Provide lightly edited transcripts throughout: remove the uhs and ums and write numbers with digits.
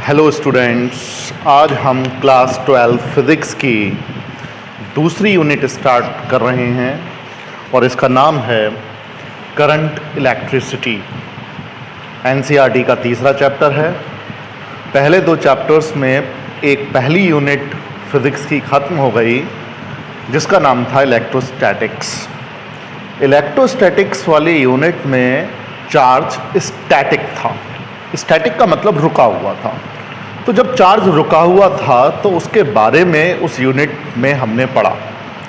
Hello students, आज हम class 12 physics की दूसरी यूनिट स्टार्ट कर रहे हैं और इसका नाम है करंट इलेक्ट्रिसिटी। एनसीईआरटी का तीसरा चैप्टर है। पहले दो चैप्टर्स में एक पहली यूनिट फिज़िक्स की ख़त्म हो गई जिसका नाम था इलेक्ट्रोस्टैटिक्स। इलेक्ट्रोस्टैटिक्स वाली यूनिट में चार्ज स्टैटिक था। स्टैटिक का मतलब रुका हुआ था। तो जब चार्ज रुका हुआ था तो उसके बारे में उस यूनिट में हमने पढ़ा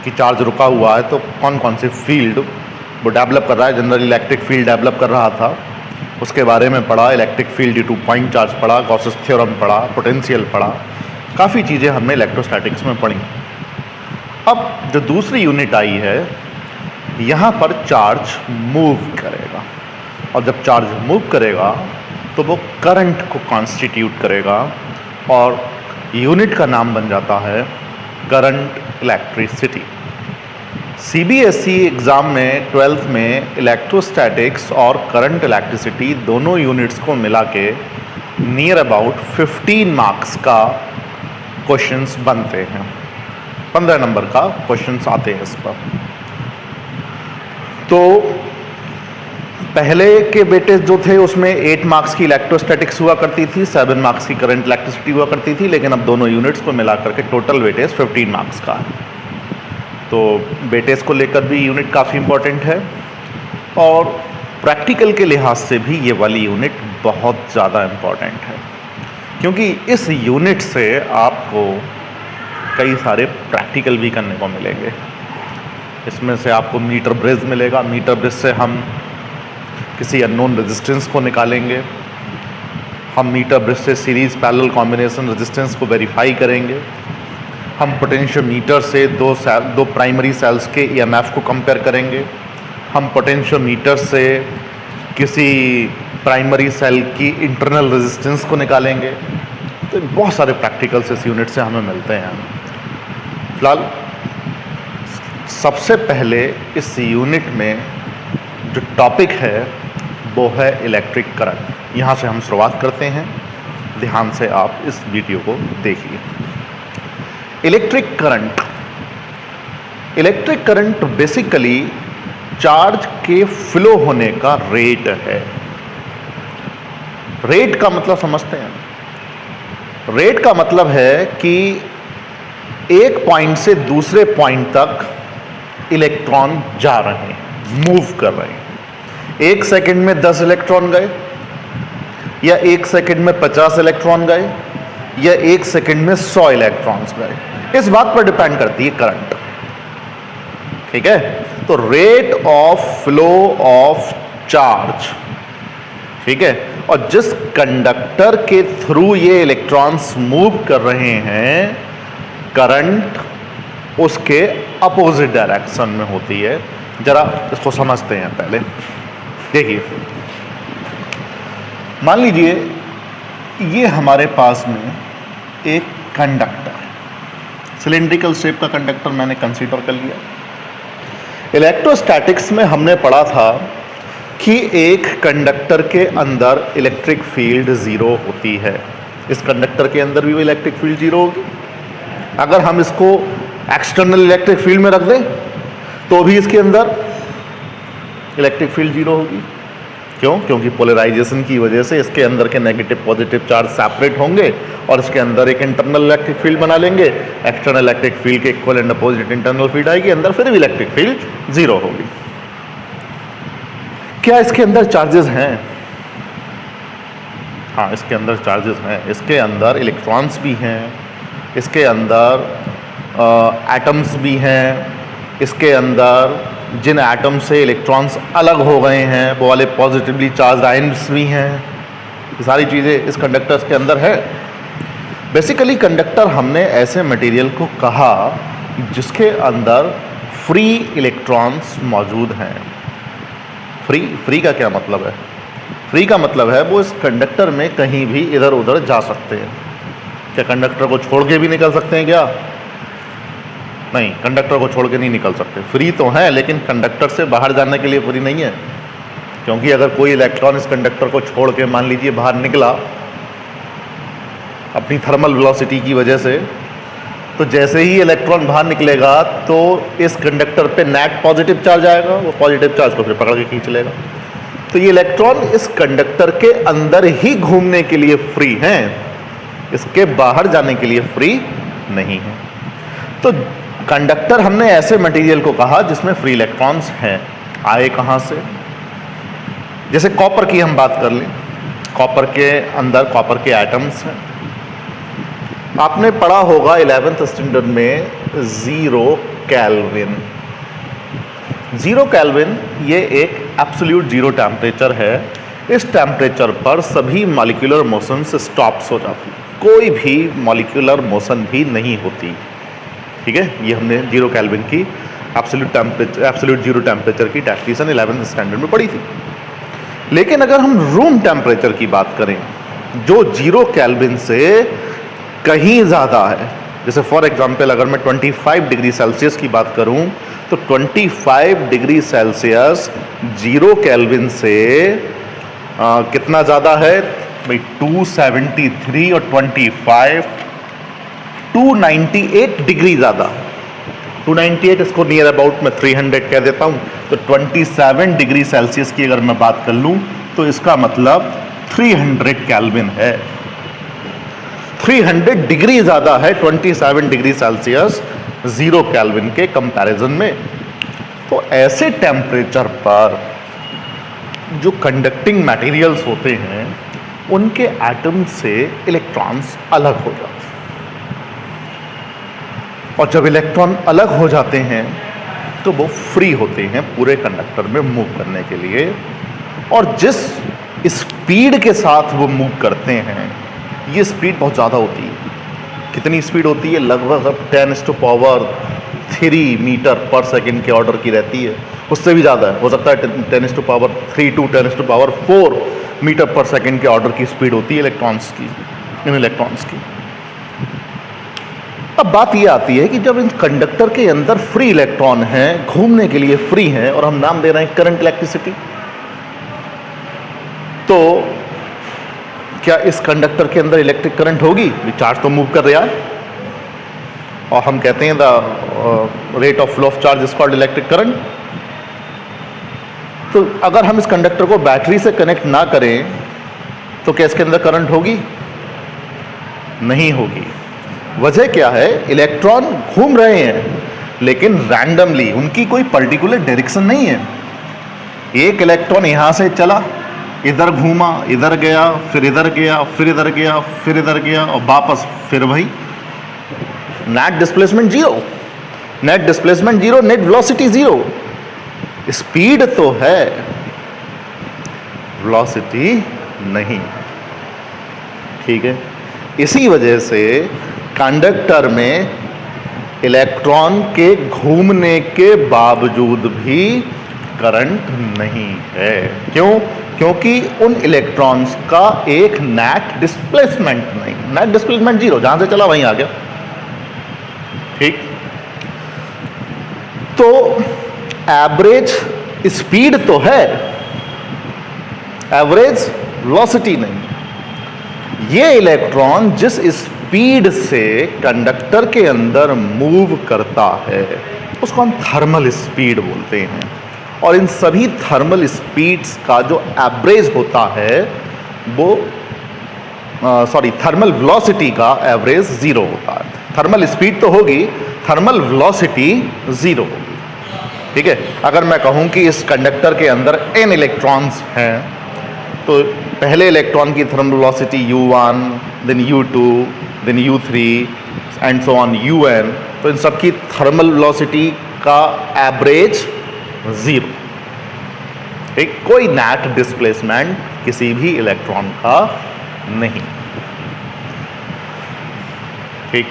कि चार्ज रुका हुआ है तो कौन कौन से फील्ड वो डेवलप कर रहा है। जनरल इलेक्ट्रिक फील्ड डेवलप कर रहा था, उसके बारे में पढ़ा। Electric field due two point charge पढ़ा, गॉसेस थ्योरम पढ़ा, पोटेंशियल पढ़ा। काफ़ी चीज़ें हमने इलेक्ट्रोस्टैटिक्स में पढ़ी। अब जो दूसरी यूनिट आई है, यहाँ पर चार्ज मूव करेगा और जब चार्ज मूव करेगा तो वो करंट को कॉन्स्टिट्यूट करेगा और यूनिट का नाम बन जाता है करंट इलेक्ट्रिसिटी। सीबीएसई एग्ज़ाम में 12th में इलेक्ट्रोस्टैटिक्स और करंट इलेक्ट्रिसिटी दोनों यूनिट्स को मिला के नियर अबाउट 15 मार्क्स का क्वेश्चंस बनते हैं। 15 नंबर का क्वेश्चंस आते हैं इस पर। तो पहले के बेटे जो थे उसमें 8 मार्क्स की इलेक्ट्रोस्टैटिक्स हुआ करती थी, 7 मार्क्स की करंट इलेक्ट्रिसिटी हुआ करती थी, लेकिन अब दोनों यूनिट्स को मिला करके टोटल वेटेज 15 मार्क्स का है। तो वेटेज को लेकर भी यूनिट काफ़ी इम्पोर्टेंट है और प्रैक्टिकल के लिहाज से भी ये वाली यूनिट बहुत ज़्यादा इम्पोर्टेंट है, क्योंकि इस यूनिट से आपको कई सारे प्रैक्टिकल भी करने को मिलेंगे। इसमें से आपको मीटर ब्रिज मिलेगा। मीटर ब्रिज से हम किसी अननोन रेजिस्टेंस को निकालेंगे। हम मीटर ब्रिज से सीरीज पैरेलल कॉम्बिनेशन रेजिस्टेंस को वेरीफाई करेंगे। हम पोटेंशियोमीटर से दो प्राइमरी सेल्स के ईएमएफ को कंपेयर करेंगे। हम पोटेंशियोमीटर से किसी प्राइमरी सेल की इंटरनल रेजिस्टेंस को निकालेंगे। तो बहुत सारे प्रैक्टिकल्स इस यूनिट से हमें मिलते हैं। फिलहाल सबसे पहले इस यूनिट में जो टॉपिक है वो है इलेक्ट्रिक करंट। यहाँ से हम शुरुआत करते हैं, ध्यान से आप इस वीडियो को देखिए। इलेक्ट्रिक करंट बेसिकली चार्ज के फ्लो होने का रेट है। रेट का मतलब समझते हैं। रेट का मतलब है कि एक पॉइंट से दूसरे पॉइंट तक इलेक्ट्रॉन जा रहे हैं, मूव कर रहे हैं। 1 सेकंड में 10 इलेक्ट्रॉन गए या 1 सेकंड में 50 इलेक्ट्रॉन गए या 1 सेकंड में 100 इलेक्ट्रॉन्स गए, इस बात पर डिपेंड करती है करंट। ठीक है, तो rate of flow of charge, ठीक है, और जिस कंडक्टर के थ्रू ये इलेक्ट्रॉन्स मूव कर रहे हैं, करंट उसके अपोजिट डायरेक्शन में होती है। जरा इसको समझते हैं पहले। देखिए, मान लीजिए ये हमारे पास में एक कंडक्टर है, सिलिंड्रिकल शेप का कंडक्टर मैंने कंसीडर कर लिया। इलेक्ट्रोस्टैटिक्स में हमने पढ़ा था कि एक कंडक्टर के अंदर इलेक्ट्रिक फील्ड 0 होती है। इस कंडक्टर के अंदर भी इलेक्ट्रिक फील्ड 0 होगी। अगर हम इसको एक्सटर्नल इलेक्ट्रिक फील्ड में रख दें तो भी इसके अंदर इलेक्ट्रिक फील्ड 0 होगी। क्यों? क्योंकि पोलराइजेशन की वजह से इसके अंदर के नेगेटिव पॉजिटिव चार्ज सेपरेट होंगे और इसके अंदर एक इंटरनल इलेक्ट्रिक फील्ड बना लेंगे। एक्सटर्नल इलेक्ट्रिक फील्ड के equal and opposite internal field आएगी, अंदर फिर भी इलेक्ट्रिक फील्ड 0 होगी। क्या इसके अंदर चार्जेस हैं? हाँ, इसके अंदर चार्जेस हैं। इसके अंदर इलेक्ट्रॉन्स भी हैं, इसके अंदर एटम्स भी हैं, इसके अंदर जिन एटम से इलेक्ट्रॉन्स अलग हो गए हैं वो वाले पॉजिटिवली चार्ज आयन्स भी हैं। ये सारी चीज़ें इस कंडक्टर्स के अंदर है। बेसिकली कंडक्टर हमने ऐसे मटेरियल को कहा जिसके अंदर फ्री इलेक्ट्रॉन्स मौजूद हैं। फ्री का क्या मतलब है? फ्री का मतलब है वो इस कंडक्टर में कहीं भी इधर उधर जा सकते हैं। क्या कंडक्टर को छोड़ के भी निकल सकते हैं क्या? नहीं, कंडक्टर को छोड़ के नहीं निकल सकते। फ्री तो है लेकिन कंडक्टर से बाहर जाने के लिए फ्री नहीं है, क्योंकि अगर कोई इलेक्ट्रॉन इस कंडक्टर को छोड़ के मान लीजिए बाहर निकला अपनी थर्मल वेलोसिटी की वजह से। तो जैसे ही इलेक्ट्रॉन बाहर निकलेगा तो इस कंडक्टर पे नेट पॉजिटिव चार्ज आएगा, वो पॉजिटिव चार्ज को फिर पकड़ के खींच लेगा। तो ये इलेक्ट्रॉन इस कंडक्टर के अंदर ही घूमने के लिए फ्री हैं, इसके बाहर जाने के लिए फ्री नहीं है। तो कंडक्टर हमने ऐसे मटेरियल को कहा जिसमें फ्री इलेक्ट्रॉन्स हैं। आए कहाँ से? जैसे कॉपर की हम बात कर लें, कॉपर के अंदर कॉपर के एटम्स हैं। आपने पढ़ा होगा 11th स्टैंडर्ड में 0 केल्विन। 0 केल्विन ये एक एब्सोल्यूट जीरो टेम्परेचर है। इस टेम्परेचर पर सभी मॉलिक्यूलर मोशंस स्टॉप्स हो जाती, कोई भी मॉलिक्यूलर मोशन भी नहीं होती। ठीक है, ये हमने 0 केल्विन की एब्सोल्यूट जीरो टेम्परेचर की डेफिनेशन 11th स्टैंडर्ड में पढ़ी थी। लेकिन अगर हम रूम टेम्परेचर की बात करें जो 0 केल्विन से कहीं ज़्यादा है, जैसे फॉर एग्जांपल अगर मैं 25 डिग्री सेल्सियस की बात करूं तो 25 डिग्री सेल्सियस 0 केल्विन से कितना ज़्यादा है भाई? 273 और 25 298 डिग्री ज़्यादा। 298 इसको नियर अबाउट मैं 300 कह देता हूँ। तो 27 डिग्री सेल्सियस की अगर मैं बात कर लूँ तो इसका मतलब 300 केल्विन है। 300 डिग्री ज़्यादा है 27 डिग्री सेल्सियस 0 केल्विन के कंपैरिजन में। तो ऐसे टेम्परेचर पर जो कंडक्टिंग मटेरियल्स होते हैं उनके एटम से इलेक्ट्रॉन्स अलग हो जाते हैं, और जब इलेक्ट्रॉन अलग हो जाते हैं तो वो फ्री होते हैं पूरे कंडक्टर में मूव करने के लिए। और जिस स्पीड के साथ वो मूव करते हैं ये स्पीड बहुत ज़्यादा होती है। कितनी स्पीड होती है? लगभग 10⁻³ मीटर पर सेकेंड के ऑर्डर की रहती है। उससे भी ज़्यादा हो सकता है 10⁻³ टू 10⁻⁴ मीटर पर सेकेंड के ऑर्डर की स्पीड होती है इन इलेक्ट्रॉन्स की। अब बात ये आती है कि जब इन कंडक्टर के अंदर फ्री इलेक्ट्रॉन हैं, घूमने के लिए फ्री हैं, और हम नाम दे रहे हैं करंट इलेक्ट्रिसिटी, तो क्या इस कंडक्टर के अंदर इलेक्ट्रिक करंट होगी? चार्ज तो मूव कर रहा है और हम कहते हैं the rate of flow of charge is called electric current. तो अगर हम इस कंडक्टर को बैटरी से कनेक्ट ना करें तो क्या इसके अंदर करंट होगी? नहीं होगी। वजह क्या है? इलेक्ट्रॉन घूम रहे हैं लेकिन रैंडमली, उनकी कोई पर्टिकुलर डायरेक्शन नहीं है। एक इलेक्ट्रॉन यहां से चला, इधर घूमा, इधर गया, फिर इधर गया, फिर इधर गया, फिर इधर गया और वापस फिर वही। Net displacement zero, net displacement zero, net velocity zero. Speed तो है, वेलोसिटी नहीं। ठीक है, इसी वजह से कंडक्टर में इलेक्ट्रॉन के घूमने के बावजूद भी करंट नहीं है। क्यों? क्योंकि उन इलेक्ट्रॉन्स का एक नेट डिस्प्लेसमेंट नहीं, नेट डिस्प्लेसमेंट जीरो, जहां से चला वहीं आ गया। ठीक, तो एवरेज स्पीड तो है, एवरेज वेलोसिटी नहीं। ये इलेक्ट्रॉन जिस स्पीड से कंडक्टर के अंदर मूव करता है उसको हम थर्मल स्पीड बोलते हैं। और इन सभी थर्मल स्पीड्स का जो एवरेज होता है वो थर्मल वेलोसिटी का एवरेज जीरो होता है। थर्मल स्पीड तो होगी, थर्मल वेलोसिटी जीरो होगी। ठीक है, अगर मैं कहूं कि इस कंडक्टर के अंदर n इलेक्ट्रॉन्स हैं तो पहले इलेक्ट्रॉन की thermal velocity u1, then u2, then u3 and so on un, तो इन सब की थर्मल वेलोसिटी का एवरेज जीरो। एक कोई नेट डिस्प्लेसमेंट किसी भी इलेक्ट्रॉन का नहीं। ठीक,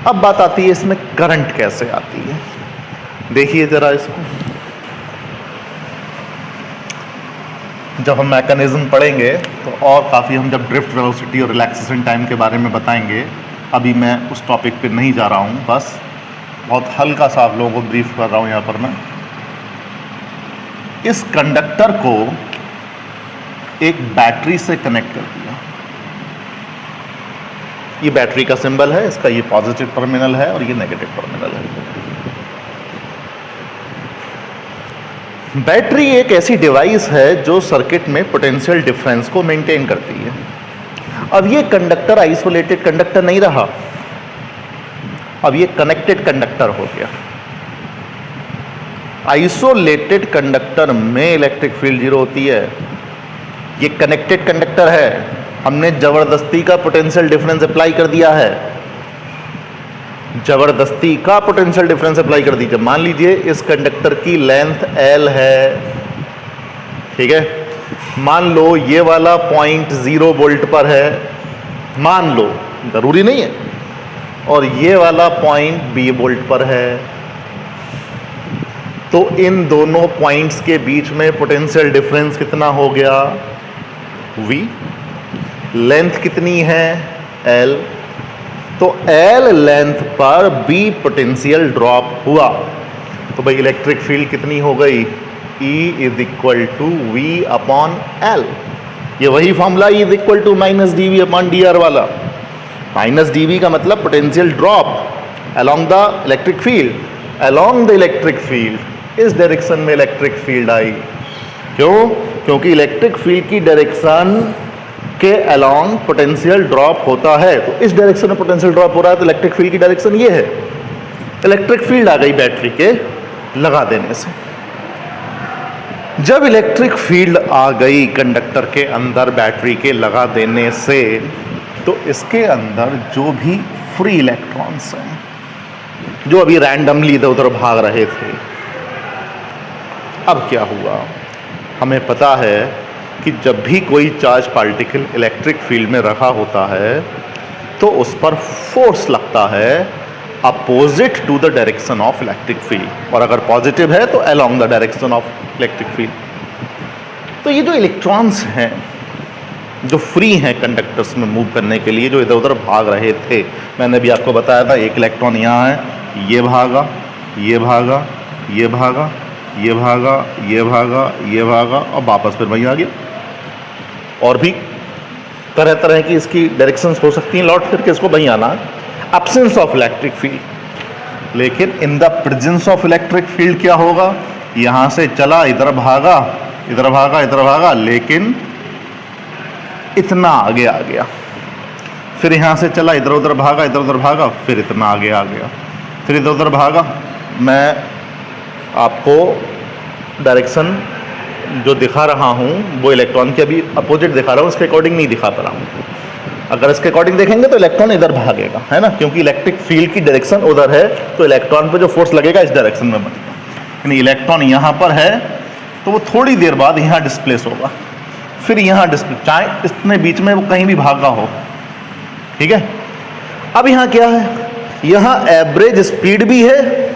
अब बात आती है इसमें करंट कैसे आती है। देखिए जरा इसको, जब हम मैकेनिज्म पढ़ेंगे तो और काफ़ी हम जब ड्रिफ्ट वेलोसिटी और रिलैक्सेशन टाइम के बारे में बताएंगे। अभी मैं उस टॉपिक पे नहीं जा रहा हूँ, बस बहुत हल्का सा आप लोगों को ब्रीफ कर रहा हूँ यहाँ पर मैं। इस कंडक्टर को एक बैटरी से कनेक्ट कर दिया। ये बैटरी का सिंबल है, इसका ये पॉजिटिव टर्मिनल है और ये नेगेटिव टर्मिनल है। बैटरी एक ऐसी डिवाइस है जो सर्किट में पोटेंशियल डिफरेंस को मेंटेन करती है। अब ये कंडक्टर आइसोलेटेड कंडक्टर नहीं रहा, अब ये कनेक्टेड कंडक्टर हो गया। आइसोलेटेड कंडक्टर में इलेक्ट्रिक फील्ड जीरो होती है, ये कनेक्टेड कंडक्टर है, हमने जबरदस्ती का पोटेंशियल डिफरेंस अप्लाई कर दिया है, जबरदस्ती का पोटेंशियल डिफरेंस अप्लाई कर दीजिए। मान लीजिए इस कंडक्टर की लेंथ L है, ठीक है, मान लो ये वाला पॉइंट 0 वोल्ट पर है, मान लो, जरूरी नहीं है, और ये वाला पॉइंट B वोल्ट पर है, तो इन दोनों पॉइंट्स के बीच में पोटेंशियल डिफरेंस कितना हो गया? V। लेंथ कितनी है? L। तो L लेंथ पर B पोटेंशियल ड्रॉप हुआ, तो भाई इलेक्ट्रिक फील्ड कितनी हो गई? E is equal to V upon L। ये वही formula E is equal to minus dV upon dr वाला। माइनस dV का मतलब potential drop along the electric field, along the electric field, इस डायरेक्शन में इलेक्ट्रिक फील्ड आई। क्यों? क्योंकि इलेक्ट्रिक फील्ड की डायरेक्शन के अलोंग पोटेंशियल ड्रॉप होता है, तो इस डायरेक्शन में पोटेंशियल ड्रॉप हो रहा है, तो इलेक्ट्रिक फील्ड की डायरेक्शन ये है। इलेक्ट्रिक फील्ड आ गई बैटरी के लगा देने से। जब इलेक्ट्रिक फील्ड आ गई कंडक्टर के अंदर बैटरी के लगा देने से, तो इसके अंदर जो भी फ्री इलेक्ट्रॉन्स हैं, जो अभी रैंडमली इधर उधर भाग रहे थे, अब क्या हुआ? हमें पता है कि जब भी कोई चार्ज पार्टिकल इलेक्ट्रिक फील्ड में रखा होता है तो उस पर फोर्स लगता है opposite to the direction of electric field, और अगर पॉजिटिव है तो along the direction of electric field. तो ये जो इलेक्ट्रॉन्स हैं जो फ्री हैं कंडक्टर्स में मूव करने के लिए, जो इधर उधर भाग रहे थे, मैंने भी आपको बताया था, एक इलेक्ट्रॉन यहाँ है, ये भागा, ये भागा, ये भागा, ये भागा, ये भागा, ये भागा, और वापस फिर वहीं आ गया। और भी तरह तरह की इसकी डायरेक्शंस हो सकती हैं, लौट फिर के इसको वहीं आना, एब्सेंस ऑफ इलेक्ट्रिक फील्ड। लेकिन in the presence of electric field क्या होगा? यहाँ से चला, इधर भागा, इधर भागा, इधर भागा, लेकिन इतना आगे आ गया, फिर यहाँ से चला, इधर उधर भागा, इधर उधर भागा, फिर इतना आगे आ गया, फिर इधर उधर भागा। मैं आपको डायरेक्शन जो दिखा रहा हूँ वो इलेक्ट्रॉन के अभी अपोजिट दिखा रहा हूँ, इसके अकॉर्डिंग नहीं दिखा पा रहा हूँ। अगर इसके अकॉर्डिंग देखेंगे तो इलेक्ट्रॉन इधर भागेगा, है ना, क्योंकि इलेक्ट्रिक फील्ड की डायरेक्शन उधर है, तो इलेक्ट्रॉन पे जो फोर्स लगेगा इस डायरेक्शन में बनेगा। यानी इलेक्ट्रॉन यहाँ पर है तो वो थोड़ी देर बाद यहाँ डिस्प्लेस होगा, फिर यहाँ डिस्प्लेस, चाहे इतने बीच में वो कहीं भी भागा हो, ठीक है। अब यहाँ क्या है? यहाँ एवरेज स्पीड भी है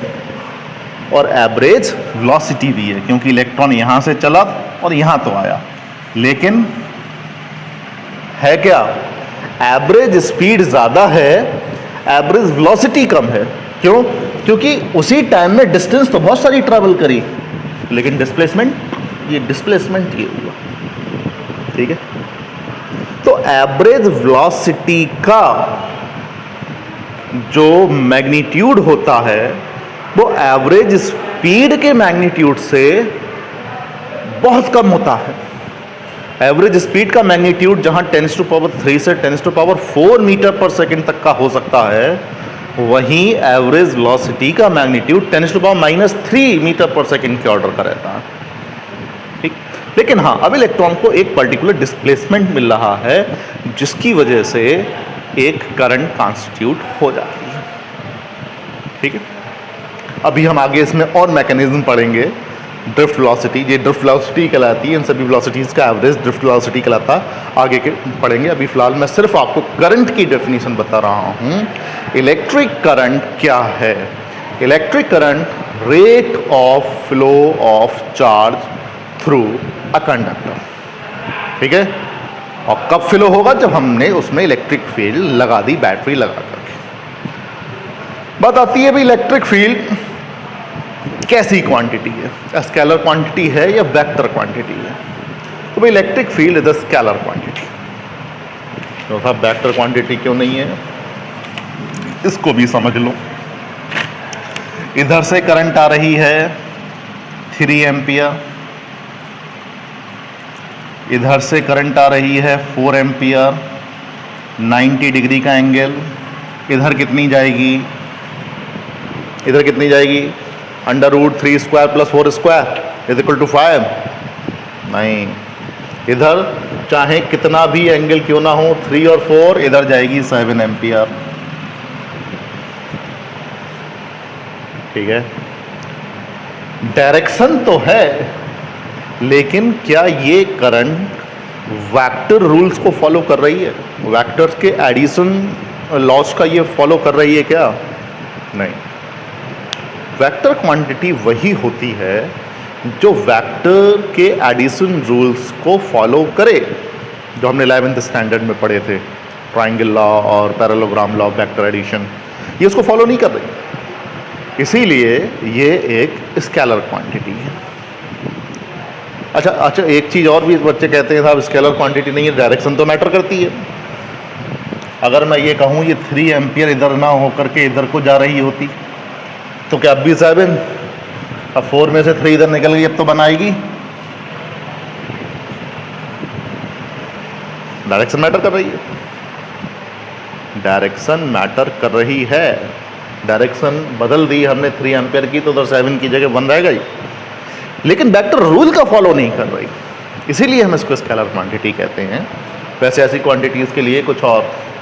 और एवरेज वेलोसिटी भी है, क्योंकि इलेक्ट्रॉन यहाँ से चला और यहाँ तो आया, लेकिन है क्या? एवरेज स्पीड ज़्यादा है, एवरेज वेलोसिटी कम है। क्यों? क्योंकि उसी टाइम में डिस्टेंस तो बहुत सारी ट्रैवल करी, लेकिन डिस्प्लेसमेंट ये हुआ, ठीक है। तो एवरेज वेलोसिटी का जो मैग्नीट्यूड होता है वो एवरेज स्पीड के मैग्नीट्यूड से बहुत कम होता है। एवरेज स्पीड का मैग्नीट्यूड जहां 10⁻³ से 10⁻⁴ मीटर पर सेकंड तक का हो सकता है, वहीं एवरेज वेलोसिटी का मैग्नीट्यूड 10⁻³ मीटर पर सेकंड के ऑर्डर का रहता है, ठीक। लेकिन हाँ, अब इलेक्ट्रॉन को एक पर्टिकुलर डिस्प्लेसमेंट मिल रहा है, जिसकी वजह से एक करंट कॉन्स्टिट्यूट हो जाती है, ठीक है। अभी हम आगे इसमें और मैकेनिज्म पढ़ेंगे। ड्रिफ्ट वेलोसिटी, ये ड्रिफ्ट वेलोसिटी कहलाती है, इन सभी वेलोसिटीज़ का एवरेज ड्रिफ्ट वेलोसिटी कहलाता है, आगे के पढ़ेंगे। अभी फिलहाल मैं सिर्फ आपको करंट की डेफिनेशन बता रहा हूँ। इलेक्ट्रिक करंट क्या है? Electric current rate of flow of charge through a conductor, ठीक है। और कब फ्लो होगा? जब हमने उसमें इलेक्ट्रिक फील्ड लगा दी, बैटरी लगा करके। बात आती है भी इलेक्ट्रिक फील्ड कैसी क्वांटिटी है? स्केलर क्वांटिटी है या वेक्टर क्वांटिटी है? तो भाई electric field is a scalar quantity. तो साहब वेक्टर क्वांटिटी क्यों नहीं है? इसको भी समझ लो। इधर से करंट आ रही है 3 एम्पियर, इधर से करंट आ रही है 4 एम्पियर, 90 डिग्री का एंगल। इधर कितनी जाएगी, इधर कितनी जाएगी, √3 square plus 4 square is equal to 5। नहीं, इधर चाहे कितना भी एंगल क्यों ना हो, 3 और 4, इधर जाएगी 7 एम्पियर। ठीक है, डायरेक्शन तो है, लेकिन क्या ये करंट वेक्टर रूल्स को फॉलो कर रही है? वेक्टर्स के एडिशन लॉस का ये फॉलो कर रही है क्या? नहीं। वेक्टर क्वांटिटी वही होती है जो वेक्टर के एडिशन रूल्स को फॉलो करे, जो हमने 11th स्टैंडर्ड में पढ़े थे, ट्राइंगल लॉ और parallelogram law of vector addition. ये उसको फॉलो नहीं कर रही, इसीलिए ये एक स्केलर क्वांटिटी है। अच्छा, एक चीज़ और भी बच्चे कहते हैं साहब स्केलर क्वांटिटी नहीं है, डायरेक्शन तो मैटर करती है। अगर मैं ये कहूँ ये 3 एम्पियर इधर ना होकर के इधर को जा रही होती तो क्या अब भी 7, अब 4 में से 3 इधर निकल गई, अब तो बनाएगी। डायरेक्शन मैटर कर रही है, डायरेक्शन मैटर कर रही है। डायरेक्शन बदल दी हमने 3 एम्पियर की तो उधर 7 की जगह 1 रहेगा ही, लेकिन वेक्टर रूल का फॉलो नहीं कर रही, इसीलिए हम इसको स्केलर क्वांटिटी कहते हैं। वैसे ऐसी क्वांटिटीज़ के लिए कुछ और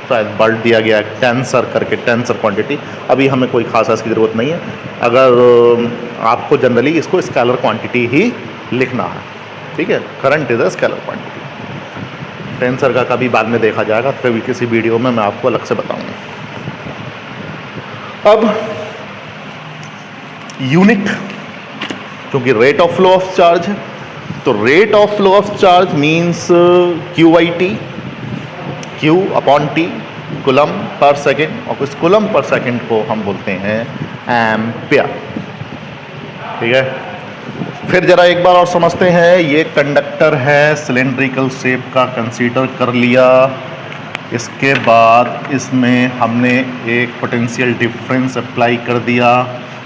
शायद वर्ड दिया गया है, टेंसर करके, टेंसर क्वांटिटी। अभी हमें कोई खास इसकी ज़रूरत नहीं है, अगर आपको जनरली इसको स्केलर क्वांटिटी ही लिखना है। ठीक है, current is a scalar quantity. Tensor का कभी बाद में देखा जाएगा, कभी किसी वीडियो में मैं आपको अलग से बताऊंगा। अब यूनिट, क्योंकि rate of flow of charge है, तो rate of flow of charge means QIT, Q upon T, coulomb per second, और उस कूलम पर सेकेंड को हम बोलते हैं एम्पियर। ठीक है, फिर जरा एक बार और समझते हैं। ये कंडक्टर है, सिलेंड्रिकल शेप का कंसीडर कर लिया। इसके बाद इसमें हमने एक पोटेंशियल डिफरेंस अप्लाई कर दिया।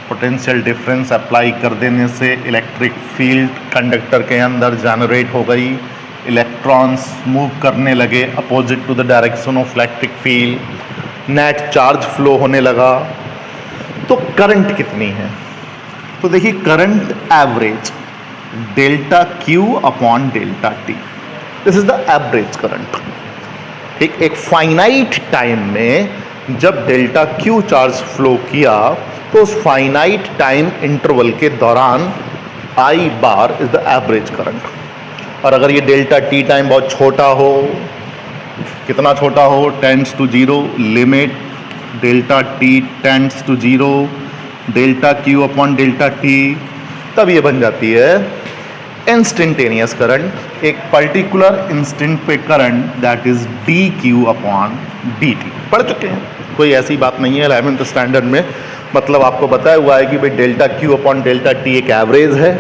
पोटेंशियल डिफरेंस अप्लाई कर देने से इलेक्ट्रिक फील्ड कंडक्टर के अंदर जनरेट हो गई, इलेक्ट्रॉन्स मूव करने लगे opposite to the direction of electric field, net charge flow होने लगा। तो करंट कितनी है? तो देखिए, current average delta Q upon delta T, this is the average current. ठीक, एक फाइनाइट टाइम में जब डेल्टा Q चार्ज फ्लो किया तो उस फाइनाइट टाइम इंटरवल के दौरान I bar is the average current. और अगर ये डेल्टा T टाइम बहुत छोटा हो, कितना छोटा हो, tends to 0, limit delta T tends to 0, delta Q upon delta T, तब ये बन जाती है इंस्टेंटेनियस करंट। एक पर्टिकुलर इंस्टेंट पे current that is dQ upon dt। पढ़ चुके हैं, कोई ऐसी बात नहीं है 11th स्टैंडर्ड में, मतलब आपको बताया हुआ है कि भाई delta Q upon delta T एक एवरेज है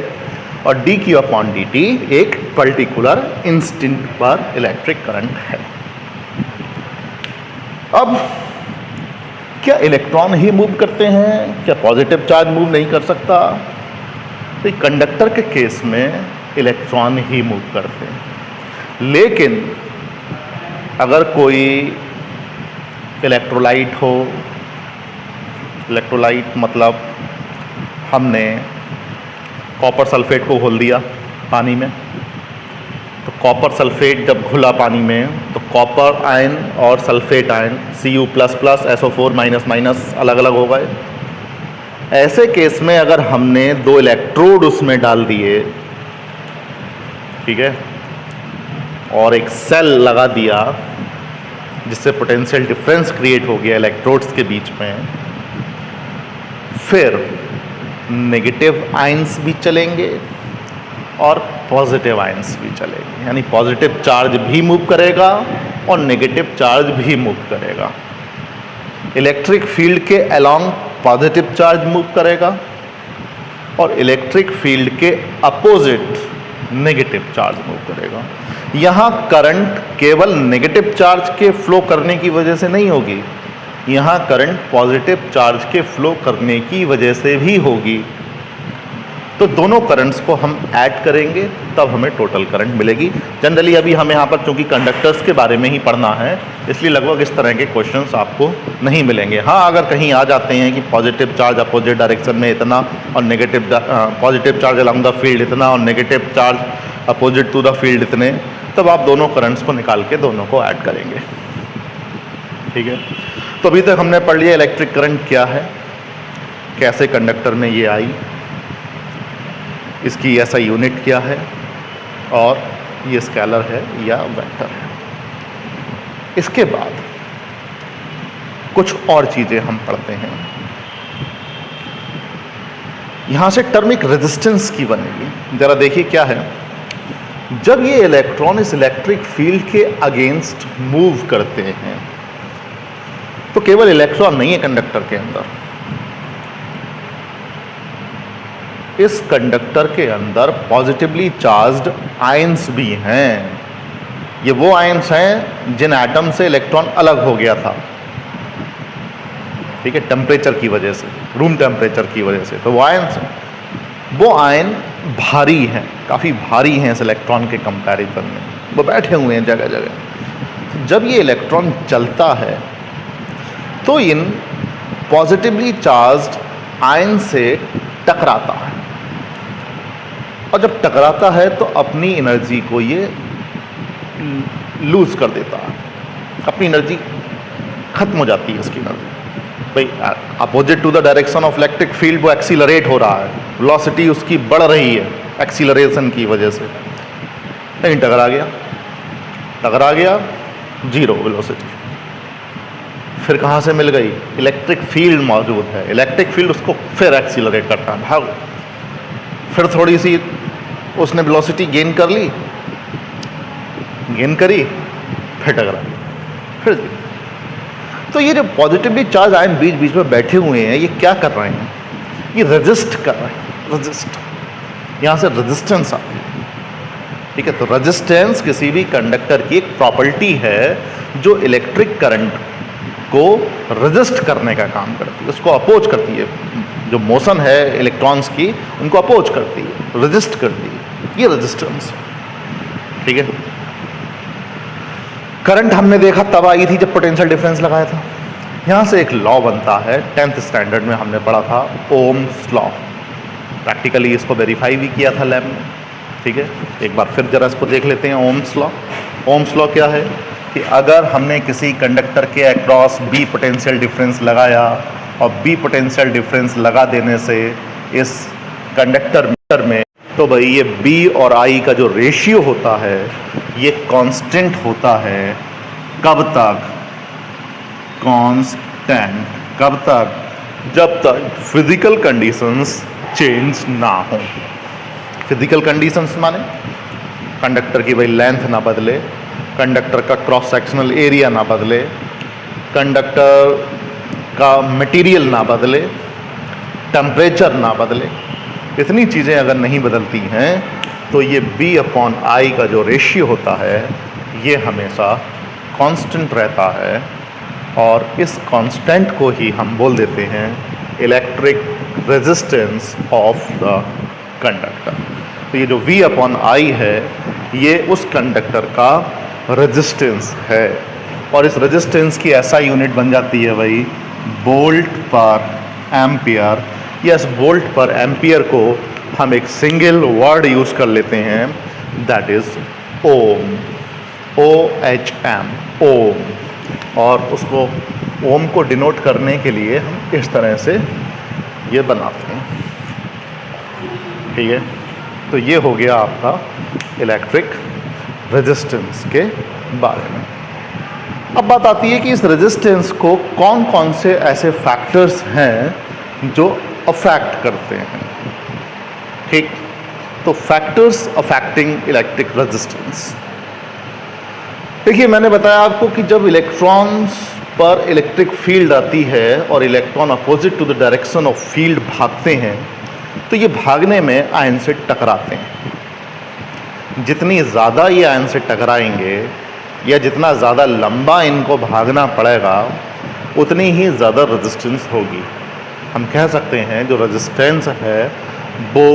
और dQ अपॉन dt एक पर्टिकुलर इंस्टेंट पर इलेक्ट्रिक करंट है। अब क्या इलेक्ट्रॉन ही मूव करते हैं? क्या पॉजिटिव चार्ज मूव नहीं कर सकता? तो कंडक्टर के केस में इलेक्ट्रॉन ही मूव करते हैं, लेकिन अगर कोई इलेक्ट्रोलाइट हो, इलेक्ट्रोलाइट मतलब हमने कॉपर सल्फेट को घोल दिया पानी में, तो कॉपर सल्फेट जब घुला पानी में तो कॉपर आयन और सल्फेट आयन Cu++ SO4- अलग अलग हो गए। ऐसे केस में अगर हमने 2 इलेक्ट्रोड उसमें डाल दिए, ठीक है, और एक सेल लगा दिया जिससे पोटेंशियल डिफरेंस क्रिएट हो गया इलेक्ट्रोड्स के बीच में, फिर नेगेटिव आयंस भी चलेंगे और पॉजिटिव आयंस भी चलेंगे, यानी पॉजिटिव चार्ज भी मूव करेगा और नेगेटिव चार्ज भी मूव करेगा। इलेक्ट्रिक फील्ड के अलोंग पॉजिटिव चार्ज मूव करेगा और इलेक्ट्रिक फील्ड के अपोजिट नेगेटिव चार्ज मूव करेगा। यहाँ करंट केवल नेगेटिव चार्ज के फ्लो करने की वजह से नहीं होगी, यहाँ करंट पॉजिटिव चार्ज के फ्लो करने की वजह से भी होगी। तो दोनों करंट्स को हम ऐड करेंगे तब हमें टोटल करंट मिलेगी। जनरली अभी हम यहाँ पर चूंकि कंडक्टर्स के बारे में ही पढ़ना है, इसलिए लगभग इस तरह के क्वेश्चंस आपको नहीं मिलेंगे। हाँ, अगर कहीं आ जाते हैं कि पॉजिटिव चार्ज अपोजिट डायरेक्शन में इतना और negative positive charge along the field इतना और negative charge opposite to the field इतने, तब आप दोनों करंट्स को निकाल के दोनों को ऐड करेंगे। ठीक है, तो अभी तक हमने पढ़ लिया इलेक्ट्रिक करंट क्या है, कैसे कंडक्टर में ये आई, इसकी ऐसा यूनिट क्या है, और ये स्केलर है या वेक्टर है। इसके बाद कुछ और चीज़ें हम पढ़ते हैं। यहाँ से टर्म एक रेजिस्टेंस की बनेगी। ज़रा देखिए क्या है, जब ये इलेक्ट्रॉन इस इलेक्ट्रिक फील्ड के अगेंस्ट मूव करते हैं तो केवल इलेक्ट्रॉन नहीं है कंडक्टर के अंदर, इस कंडक्टर के अंदर पॉजिटिवली चार्ज्ड आयंस भी हैं। ये वो आयंस हैं जिन एटम से इलेक्ट्रॉन अलग हो गया था, ठीक है, टेम्परेचर की वजह से, रूम टेम्परेचर की वजह से। तो वो आयंस, वो आयन भारी हैं, काफ़ी भारी हैं इस इलेक्ट्रॉन के कंपैरिजन में, वो बैठे हुए हैं जगह जगह। जब ये इलेक्ट्रॉन चलता है तो इन पॉजिटिवली चार्ज्ड आयन से टकराता है, और जब टकराता है तो अपनी एनर्जी को ये लूज कर देता है, अपनी एनर्जी खत्म हो जाती है इसकी एनर्जी। भाई opposite to the direction of electric field वो एक्सीलरेट हो रहा है, वेलोसिटी उसकी बढ़ रही है एक्सीलरेशन की वजह से, लेकिन टकरा गया जीरो वेलोसिटी। फिर कहाँ से मिल गई, इलेक्ट्रिक फील्ड मौजूद है, इलेक्ट्रिक फील्ड उसको फिर एक्सीलरेट करता है, भागो। फिर थोड़ी सी उसने वेलोसिटी गेन करी, फिर टकरा, फिर। तो ये जो पॉजिटिवली चार्ज आयन बीच बीच में बैठे हुए हैं, ये क्या कर रहे हैं, ये रेजिस्ट कर रहे हैं, रेजिस्ट, यहाँ से रेजिस्टेंस आती है। ठीक है, तो रेजिस्टेंस किसी भी कंडक्टर की एक प्रॉपर्टी है जो इलेक्ट्रिक करंट को रेजिस्ट करने का काम करती है, उसको अपोज करती है। जो मोशन है इलेक्ट्रॉन्स की, उनको अपोज करती है, रेजिस्ट करती है, ये रेजिस्टेंस। ठीक है, करंट हमने देखा तब आई थी जब पोटेंशियल डिफरेंस लगाया था। यहाँ से एक लॉ बनता है, 10th स्टैंडर्ड में हमने पढ़ा था, ओम्स लॉ। प्रैक्टिकली इसको वेरीफाई भी किया था लैब में। ठीक है, एक बार फिर जरा इसको देख लेते हैं। ओम्स लॉ, ओम्स लॉ क्या है कि अगर हमने किसी कंडक्टर के अक्रॉस बी पोटेंशियल डिफरेंस लगाया और बी पोटेंशियल डिफरेंस लगा देने से इस कंडक्टर में, तो भाई ये बी और आई का जो रेशियो होता है ये कांस्टेंट होता है। कब तक कांस्टेंट? कब तक? जब तक फिजिकल कंडीशंस चेंज ना हो। फिजिकल कंडीशंस माने कंडक्टर की भाई लेंथ ना बदले, कंडक्टर का क्रॉस सेक्शनल एरिया ना बदले, कंडक्टर का मटेरियल ना बदले, टेम्परेचर ना बदले, इतनी चीज़ें अगर नहीं बदलती हैं तो ये B/I का जो रेशियो होता है ये हमेशा कांस्टेंट रहता है, और इस कांस्टेंट को ही हम बोल देते हैं electric resistance of the conductor. तो ये जो V/I है ये उस कंडक्टर का रेजिस्टेंस है, और इस रेजिस्टेंस की ऐसा यूनिट बन जाती है भाई वोल्ट पर एम्पियर। यस, वोल्ट पर एम्पियर को हम एक सिंगल वर्ड यूज़ कर लेते हैं, दैट इज ओम, OHM, ओम। और उसको ओम को डिनोट करने के लिए हम इस तरह से ये बनाते हैं। ठीक है, तो ये हो गया आपका इलेक्ट्रिक रेजिस्टेंस के बारे में। अब बात आती है कि इस रेजिस्टेंस को कौन कौन से ऐसे फैक्टर्स हैं जो अफेक्ट करते हैं। ठीक, तो फैक्टर्स अफेक्टिंग इलेक्ट्रिक रेजिस्टेंस। देखिए, मैंने बताया आपको कि जब इलेक्ट्रॉन्स पर इलेक्ट्रिक फील्ड आती है और electron opposite to the direction of field भागते हैं, तो ये भागने में आयन से टकराते हैं। जितनी ज़्यादा ये आयन से टकराएंगे या जितना ज़्यादा लंबा इनको भागना पड़ेगा, उतनी ही ज़्यादा रेजिस्टेंस होगी। हम कह सकते हैं जो रेजिस्टेंस है वो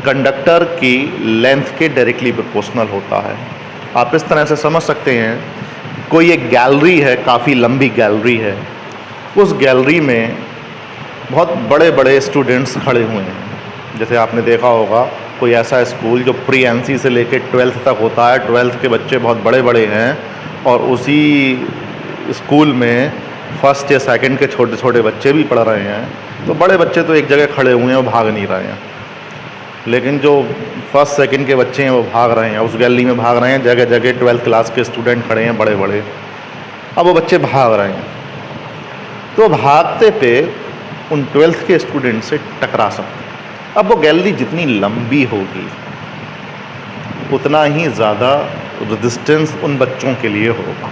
कंडक्टर की लेंथ के डायरेक्टली प्रोपोर्शनल होता है। आप इस तरह से समझ सकते हैं, कोई एक गैलरी है, काफ़ी लंबी गैलरी है, उस गैलरी में बहुत बड़े बड़े स्टूडेंट्स खड़े हुए हैं। जैसे आपने देखा होगा कोई ऐसा स्कूल जो प्री एनसी से लेकर 12th तक होता है, 12th के बच्चे बहुत बड़े बड़े हैं और उसी स्कूल में फर्स्ट या सेकंड के छोटे छोटे बच्चे भी पढ़ रहे हैं। तो बड़े बच्चे तो एक जगह खड़े हुए हैं, वो भाग नहीं रहे हैं, लेकिन जो फर्स्ट सेकंड के बच्चे हैं वो भाग रहे हैं, उस गैलरी में भाग रहे हैं। जगह जगह 12th क्लास के स्टूडेंट खड़े हैं बड़े बड़े, अब वो बच्चे भाग रहे हैं। तो भागते पे उन 12th के स्टूडेंट से टकरा सकते हैं। अब वो गैलरी जितनी लंबी होगी उतना ही ज़्यादा रेजिस्टेंस उन बच्चों के लिए होगा,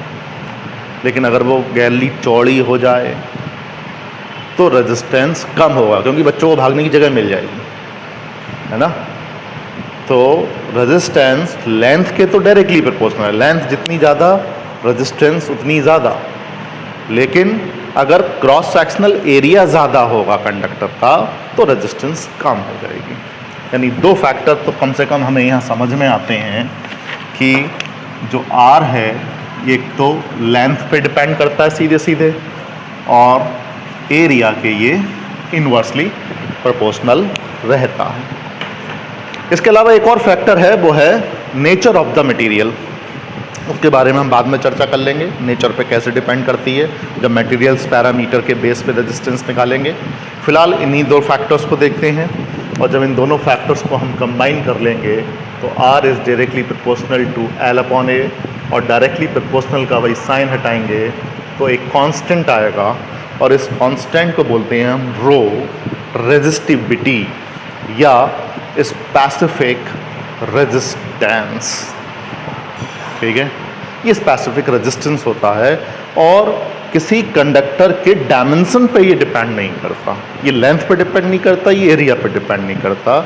लेकिन अगर वो गैलरी चौड़ी हो जाए तो रेजिस्टेंस कम होगा, क्योंकि बच्चों को भागने की जगह मिल जाएगी, है ना। तो रेजिस्टेंस लेंथ के तो डायरेक्टली प्रोपोर्शनल है, लेंथ जितनी ज़्यादा रेजिस्टेंस उतनी ज़्यादा। लेकिन अगर क्रॉस सेक्शनल एरिया ज़्यादा होगा कंडक्टर का तो रेजिस्टेंस कम हो जाएगी। यानी दो फैक्टर तो कम से कम हमें यहाँ समझ में आते हैं कि जो R है एक तो लेंथ पे डिपेंड करता है सीधे सीधे, और एरिया के ये इन्वर्सली प्रोपोर्शनल रहता है। इसके अलावा एक और फैक्टर है, वो है नेचर ऑफ द मटेरियल। उसके बारे में हम बाद में चर्चा कर लेंगे, नेचर पे कैसे डिपेंड करती है जब मटेरियल्स पैरामीटर के बेस पे रेजिस्टेंस निकालेंगे। फिलहाल इन्हीं दो फैक्टर्स को देखते हैं, और जब इन दोनों फैक्टर्स को हम कंबाइन कर लेंगे तो R is directly proportional to L/A, और डायरेक्टली प्रोपोर्शनल का वही साइन हटाएंगे तो एक कांस्टेंट आएगा, और इस कांस्टेंट को बोलते हैं हम रो रेजिस्टिविटी या स्पेसिफिक रेजिस्टेंस। ठीक है, ये स्पेसिफिक रेजिस्टेंस होता है और किसी कंडक्टर के डायमेंशन पे ये डिपेंड नहीं करता, ये लेंथ पे डिपेंड नहीं करता, ये एरिया पे डिपेंड नहीं करता,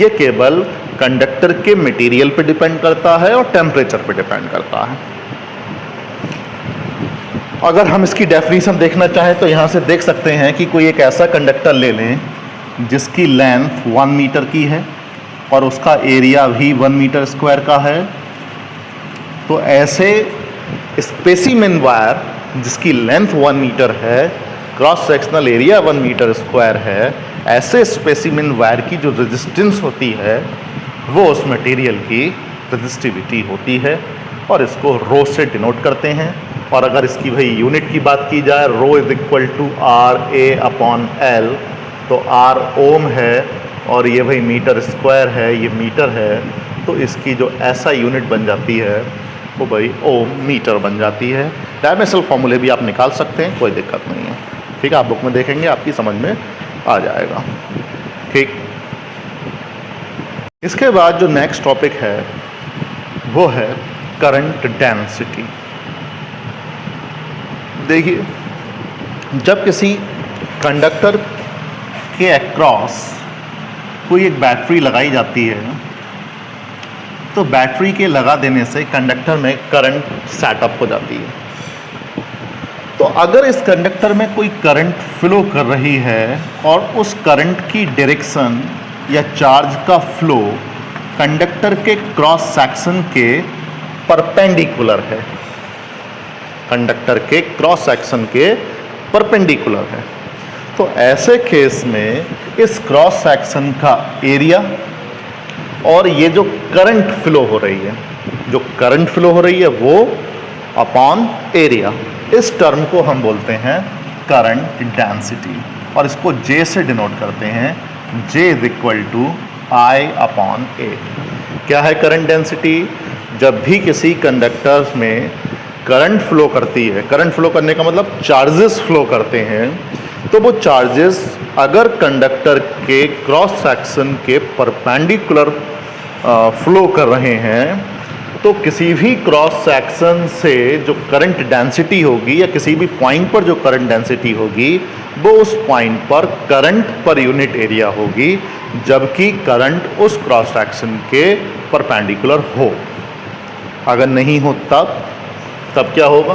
ये केवल कंडक्टर के मटेरियल पे डिपेंड करता है और टेम्परेचर पे डिपेंड करता है। अगर हम इसकी डेफिनेशन देखना चाहें तो यहाँ से देख सकते हैं कि कोई एक ऐसा कंडक्टर ले लें जिसकी लेंथ 1 मीटर की है और उसका एरिया भी 1 मीटर स्क्वायर का है। तो ऐसे स्पेसिमेन वायर जिसकी लेंथ 1 मीटर है, cross sectional area 1 metre square है, ऐसे स्पेसिमेन वायर की जो रेजिस्टेंस होती है वो उस मटेरियल की रेजिस्टिविटी होती है, और इसको रो से डिनोट करते हैं। और अगर इसकी भाई यूनिट की बात की जाए, रो इज इक्वल टू RA/L, तो R ओम है और ये भाई मीटर स्क्वायर है, ये मीटर है, तो इसकी जो ऐसा यूनिट बन जाती है वो भाई ओम मीटर बन जाती है। डायमेंशनल फॉर्मूले भी आप निकाल सकते हैं, कोई दिक्कत नहीं है। ठीक है, आप बुक में देखेंगे आपकी समझ में आ जाएगा। ठीक, इसके बाद जो नेक्स्ट टॉपिक है वो है करंट डेंसिटी। देखिए, जब किसी कंडक्टर के अक्रॉस कोई एक बैटरी लगाई जाती है तो बैटरी के लगा देने से कंडक्टर में करंट सेटअप हो जाती है। तो अगर इस कंडक्टर में कोई करंट फ्लो कर रही है और उस करंट की डायरेक्शन या चार्ज का फ्लो कंडक्टर के क्रॉस सेक्शन के परपेंडिकुलर है, कंडक्टर के क्रॉस सेक्शन के परपेंडिकुलर है, तो ऐसे केस में इस क्रॉस सेक्शन का एरिया और ये जो करंट फ्लो हो रही है, जो करंट फ्लो हो रही है वो अपॉन एरिया, इस टर्म को हम बोलते हैं करंट डेंसिटी, और इसको J से डिनोट करते हैं। J is equal to I/A। क्या है करंट डेंसिटी? जब भी किसी कंडक्टर में करंट फ्लो करती है, करंट फ्लो करने का मतलब चार्जेस फ्लो करते हैं, तो वो चार्जेस अगर कंडक्टर के क्रॉस सेक्शन के परपेंडिकुलर फ्लो कर रहे हैं तो किसी भी क्रॉस सेक्शन से जो करंट डेंसिटी होगी या किसी भी पॉइंट पर जो करंट डेंसिटी होगी वो उस पॉइंट पर करंट पर यूनिट एरिया होगी, जबकि करंट उस क्रॉस सेक्शन के परपेंडिकुलर हो। अगर नहीं हो तब क्या होगा?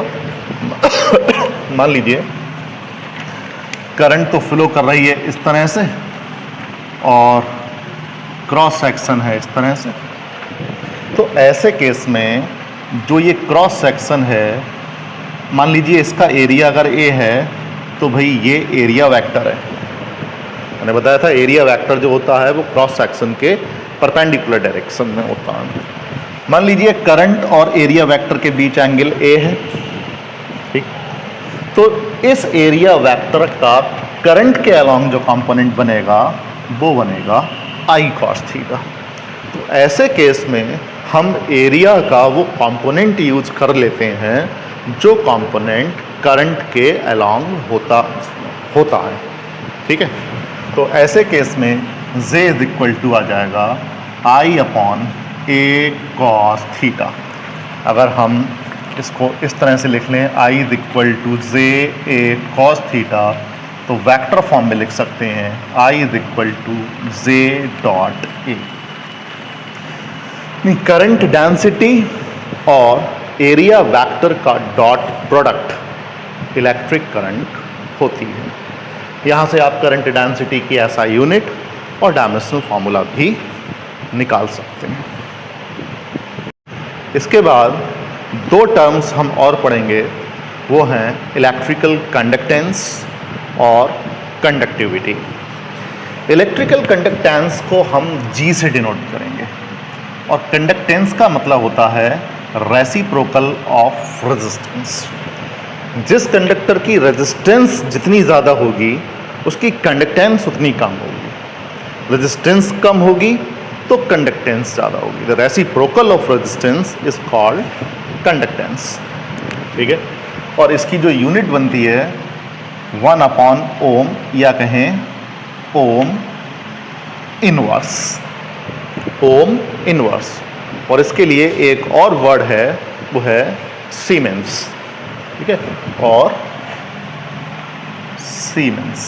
मान लीजिए करंट तो फ्लो कर रही है इस तरह से और क्रॉस सेक्शन है इस तरह से, तो ऐसे केस में जो ये क्रॉस सेक्शन है, मान लीजिए इसका एरिया अगर ए है तो भाई ये एरिया वेक्टर है। मैंने बताया था एरिया वेक्टर जो होता है वो क्रॉस सेक्शन के परपेंडिकुलर डायरेक्शन में होता है। मान लीजिए करंट और एरिया वेक्टर के बीच एंगल ए है, ठीक, तो इस एरिया वेक्टर का करंट के अलॉन्ग जो कंपोनेंट बनेगा वो बनेगा आई कॉस थीटा। तो ऐसे केस में हम एरिया का वो कंपोनेंट यूज कर लेते हैं जो कंपोनेंट करंट के अलॉन्ग होता है, ठीक है। तो ऐसे केस में J इज इक्वल टू आ जाएगा I upon A cos theta. अगर हम इसको इस तरह से लिख लें I is equal to J A cos theta, तो वेक्टर फॉर्म में लिख सकते हैं I is equal to J dot A। Current density और एरिया वेक्टर का डॉट प्रोडक्ट इलेक्ट्रिक करंट होती है। यहाँ से आप करंट डेंसिटी की ऐसा यूनिट और डायमेंशनल फार्मूला भी निकाल सकते हैं। इसके बाद दो टर्म्स हम और पढ़ेंगे, वो हैं इलेक्ट्रिकल कंडक्टेंस और कंडक्टिविटी। इलेक्ट्रिकल कंडक्टेंस को हम G से डिनोट करेंगे और कंडक्टेंस का मतलब होता है रेसिप्रोकल ऑफ रेजिस्टेंस। जिस कंडक्टर की रेजिस्टेंस जितनी ज़्यादा होगी उसकी कंडक्टेंस उतनी कम होगी। रेजिस्टेंस कम होगी तो कंडक्टेंस ज़्यादा होगी। The reciprocal of resistance is called conductance, ठीक है। और इसकी जो यूनिट बनती है 1 अपॉन ओम या कहें ओम इनवर्स, ओम इनवर्स। और इसके लिए एक और वर्ड है वो है सीमेंस, ठीक है, और सीमेंस,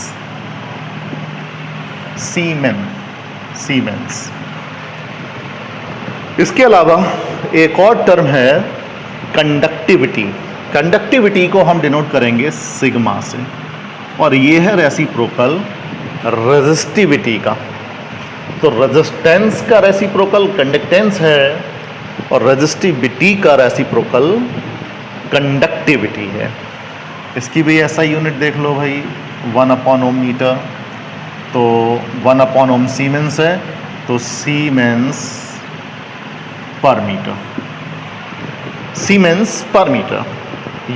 सीमेंस। इसके अलावा एक और टर्म है कंडक्टिविटी। कंडक्टिविटी को हम डिनोट करेंगे सिग्मा से, और ये है रेसिप्रोकल रेजिस्टिविटी का। तो रेजिस्टेंस का रेसिप्रोकल कंडक्टेंस है और रेजिस्टिविटी का रेसिप्रोकल कंडक्टिविटी है। इसकी भी ऐसा यूनिट देख लो भाई, 1 अपॉन ओम मीटर, तो 1 अपॉन ओम सीमेंस है, तो सीमेंस पर मीटर, सीमेंस पर मीटर,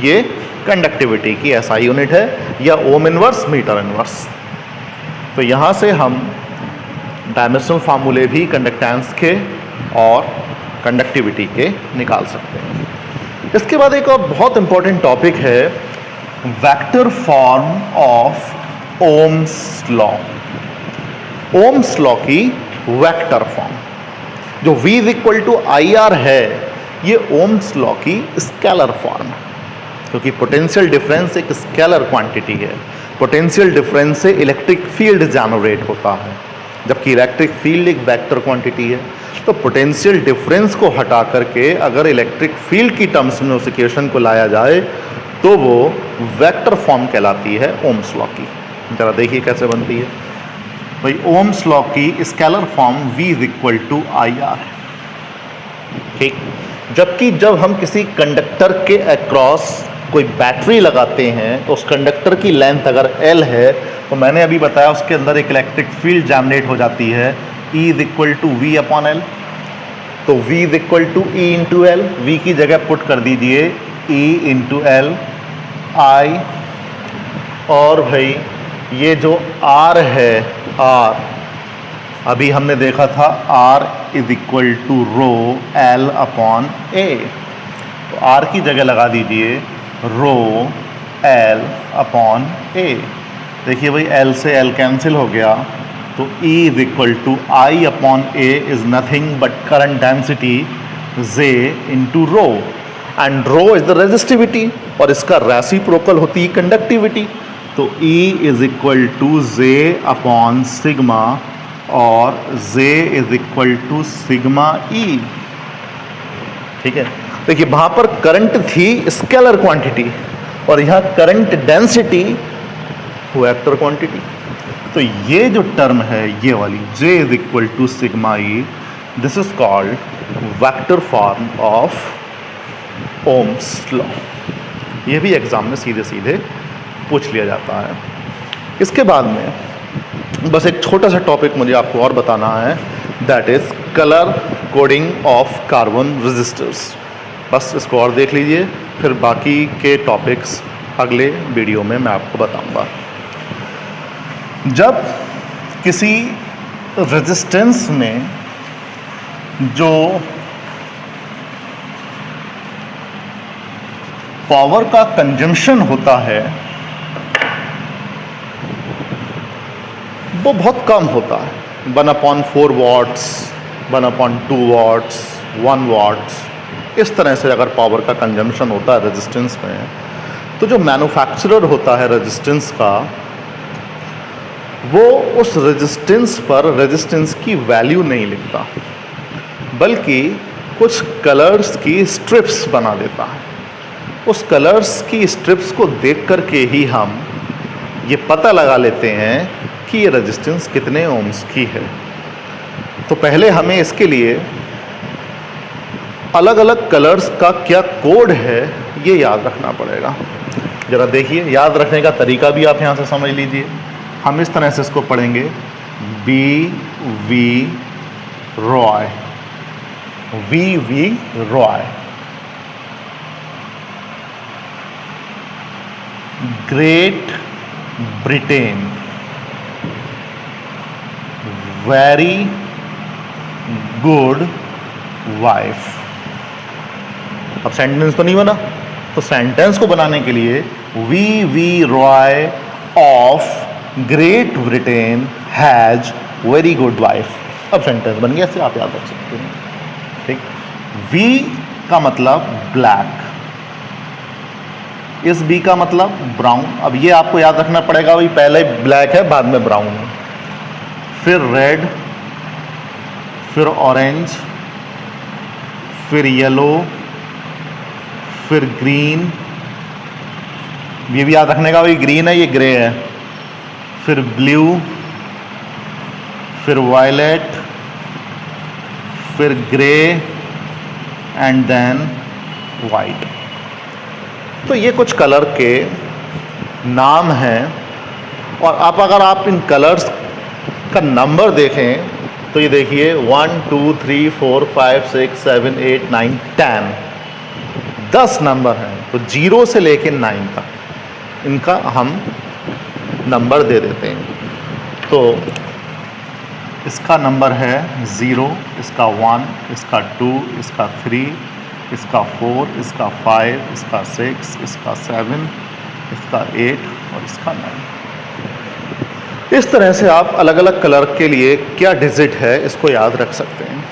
ये कंडक्टिविटी की ऐसा यूनिट है, या ओम इनवर्स मीटर इनवर्स। तो यहाँ से हम डायमेंशनल फार्मूले भी कंडक्टेंस के और कंडक्टिविटी के निकाल सकते हैं। इसके बाद एक और बहुत इंपॉर्टेंट टॉपिक है vector form of Ohm's law. Ohm's law की वेक्टर फॉर्म, जो V is equal to IR है, ये ओम्स लॉ की स्केलर फॉर्म है, क्योंकि पोटेंशियल डिफरेंस एक स्केलर क्वांटिटी है। पोटेंशियल डिफरेंस से इलेक्ट्रिक फील्ड जनरेट होता है, जबकि इलेक्ट्रिक फील्ड एक वेक्टर क्वांटिटी है। तो पोटेंशियल डिफरेंस को हटा करके अगर इलेक्ट्रिक फील्ड की टर्म्स में उस इक्वेशन को लाया जाए तो वो वेक्टर फॉर्म कहलाती है ओम्स लॉ की। जरा देखिए कैसे बनती है भाई। ओम्स लॉ की scalar form V is equal to IR, ठीक। जबकि जब हम किसी कंडक्टर के अक्रॉस कोई बैटरी लगाते हैं तो उस कंडक्टर की लेंथ अगर L है तो मैंने अभी बताया उसके अंदर एक इलेक्ट्रिक फील्ड जनरेट हो जाती है E is equal to V upon L। तो V is equal to E into L, V की जगह पुट कर दीजिए E इंटू L I, और भाई ये जो R है, R अभी हमने देखा था R is equal to rho L upon A, तो R की जगह लगा दीजिए रो L अपॉन A। देखिए भाई L से L कैंसिल हो गया, तो E is equal to I upon A is nothing but current density J into rho, and rho is the resistivity और इसका रेसिप्रोकल होती है कंडक्टिविटी। तो E is equal to J upon sigma और J is equal to sigma E, ठीक है। देखिए वहाँ पर करंट थी स्केलर क्वांटिटी और यहाँ करंट डेंसिटी वेक्टर क्वांटिटी। तो ये जो टर्म है ये वाली J is equal to sigma E, this is called vector form of Ohm's law. ये भी एग्जाम में सीधे सीधे पूछ लिया जाता है। इसके बाद में बस एक छोटा सा टॉपिक मुझे आपको और बताना है, that is colour coding of carbon resistors. बस इसको और देख लीजिए, फिर बाकी के टॉपिक्स अगले वीडियो में मैं आपको बताऊंगा। जब किसी रेजिस्टेंस में जो पावर का कंजम्पशन होता है वो बहुत कम होता है, 1/4 वॉट्स, 1/2 वॉट्स, 1 वॉट्स, इस तरह से अगर पावर का कंजम्पशन होता है रेजिस्टेंस में, तो जो मैन्युफैक्चरर होता है रेजिस्टेंस का, वो उस रेजिस्टेंस पर रेजिस्टेंस की वैल्यू नहीं लिखता, बल्कि कुछ कलर्स की स्ट्रिप्स बना देता है। उस कलर्स की स्ट्रिप्स को देख करके ही हम ये पता लगा लेते हैं कि ये रेजिस्टेंस कितने ओम्स की है। तो पहले हमें इसके लिए अलग अलग कलर्स का क्या कोड है ये याद रखना पड़ेगा। ज़रा देखिए, याद रखने का तरीका भी आप यहाँ से समझ लीजिए। हम इस तरह से इसको पढ़ेंगे, BV Roy, VV Roy, great Britain, very good wife. अब सेंटेंस तो नहीं बना, तो सेंटेंस को बनाने के लिए VV Roy of great Britain has very good wife. अब सेंटेंस बन गया, इससे आप याद रख सकते हैं। ठीक, V का मतलब ब्लैक, इस B का मतलब ब्राउन। अब ये आपको याद रखना पड़ेगा, वही पहले ब्लैक है बाद में ब्राउन है, फिर रेड, फिर ऑरेंज, फिर येलो, फिर ग्रीन, ये भी याद रखने का, वही ग्रीन है, ये ग्रे है, फिर ब्लू, फिर वायलेट, फिर ग्रे एंड देन वाइट। तो ये कुछ कलर के नाम हैं, और अगर आप इन कलर्स का नंबर देखें तो ये देखिए 1 2 3 4 5 6 7 8 9 10, 10 नंबर हैं। तो 0 से लेके 9 तक इनका हम नंबर दे देते हैं। तो इसका नंबर है 0, इसका 1, इसका 2, इसका 3, इसका 4, इसका 5, इसका 6, इसका 7, इसका 8 और इसका 9। इस तरह से आप अलग अलग कलर के लिए क्या डिजिट है इसको याद रख सकते हैं।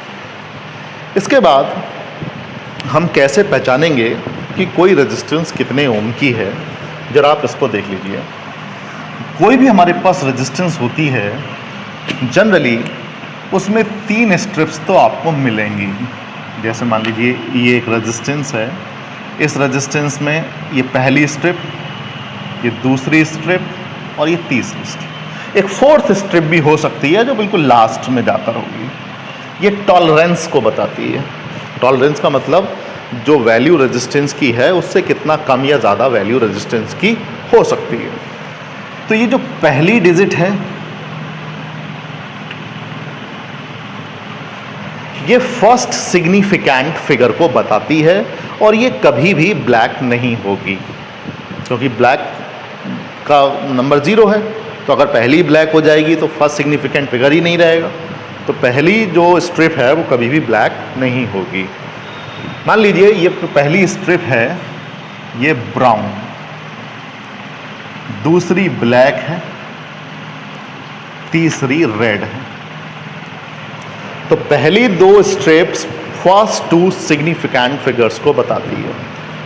इसके बाद हम कैसे पहचानेंगे कि कोई रेजिस्टेंस कितने ओम की है, जरा आप इसको देख लीजिए। कोई भी हमारे पास रेजिस्टेंस होती है, जनरली उसमें 3 स्ट्रिप्स तो आपको मिलेंगी। जैसे मान लीजिए ये एक रेजिस्टेंस है, इस रेजिस्टेंस में ये पहली स्ट्रिप, ये दूसरी स्ट्रिप और ये तीसरी स्ट्रिप, एक 4th स्ट्रिप भी हो सकती है जो बिल्कुल लास्ट में जाकर होगी। ये टॉलरेंस को बताती है। टॉलरेंस का मतलब जो वैल्यू रेजिस्टेंस की है उससे कितना कम या ज़्यादा वैल्यू रेजिस्टेंस की हो सकती है। तो ये जो पहली डिजिट है ये फर्स्ट सिग्निफिकेंट फिगर को बताती है, और ये कभी भी ब्लैक नहीं होगी क्योंकि ब्लैक का नंबर 0 है। तो अगर पहली ब्लैक हो जाएगी तो फर्स्ट सिग्निफिकेंट फिगर ही नहीं रहेगा। तो पहली जो स्ट्रिप है वो कभी भी ब्लैक नहीं होगी। मान लीजिए ये पहली स्ट्रिप है, ये ब्राउन, दूसरी ब्लैक है, तीसरी रेड है। तो पहली 2 स्ट्रिप्स फर्स्ट 2 सिग्निफिकेंट फिगर्स को बताती है।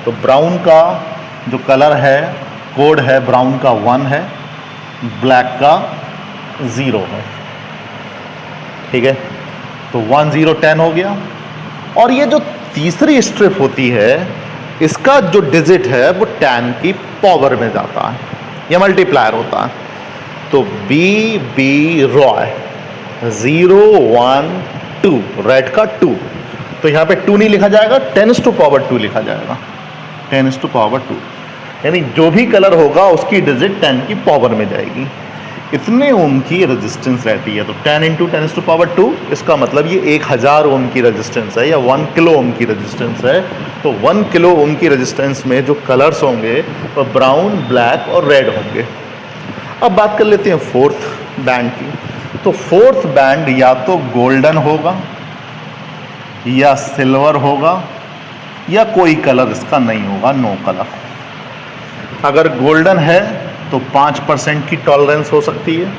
तो ब्राउन का जो कलर है, कोड है, ब्राउन का 1 है, ब्लैक का 0 है। ठीक है, तो 1 0 10 हो गया। और ये जो तीसरी स्ट्रिप होती है इसका जो डिजिट है वो 10 की पावर में जाता है, यह मल्टीप्लायर होता है। तो बी रॉय 0 1 2, रेड का 2, तो यहाँ पे 2 नहीं लिखा जाएगा, 10⁻²2 लिखा जाएगा, 10⁻², यानी जो भी कलर होगा उसकी डिजिट 10 की पावर में जाएगी। इतने ओम की रेजिस्टेंस रहती है, तो 10 × 10⁻², इसका मतलब ये 1000 ओम की रेजिस्टेंस है या 1 किलो ओम की रेजिस्टेंस है। तो 1 किलो ओम की रेजिस्टेंस में जो कलर्स होंगे वो ब्राउन, ब्लैक और रेड होंगे। अब बात कर लेते हैं फोर्थ बैंड की। तो फोर्थ बैंड या तो गोल्डन होगा या सिल्वर होगा या कोई कलर इसका नहीं होगा, नो कलर। अगर गोल्डन है तो 5% की टॉलरेंस हो सकती है,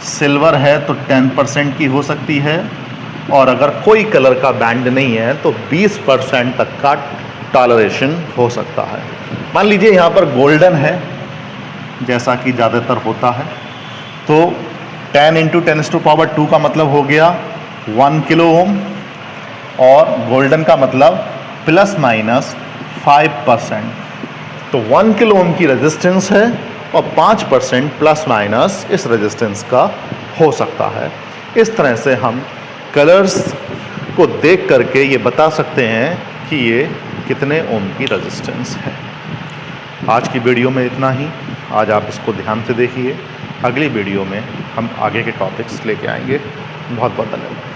सिल्वर है तो 10% की हो सकती है, और अगर कोई कलर का बैंड नहीं है तो 20% तक का टॉलरेशन हो सकता है। मान लीजिए यहाँ पर गोल्डन है, जैसा कि ज़्यादातर होता है, तो 10 × 10⁻² का मतलब हो गया 1 किलो ओम, और गोल्डन का मतलब ±5%। तो 1 किलो ओम की रेजिस्टेंस है और 5% ± इस रेजिस्टेंस का हो सकता है। इस तरह से हम कलर्स को देख करके ये बता सकते हैं कि ये कितने ओम की रेजिस्टेंस है। आज की वीडियो में इतना ही। आज आप इसको ध्यान से देखिए, अगली वीडियो में हम आगे के टॉपिक्स लेके आएंगे। बहुत बहुत धन्यवाद।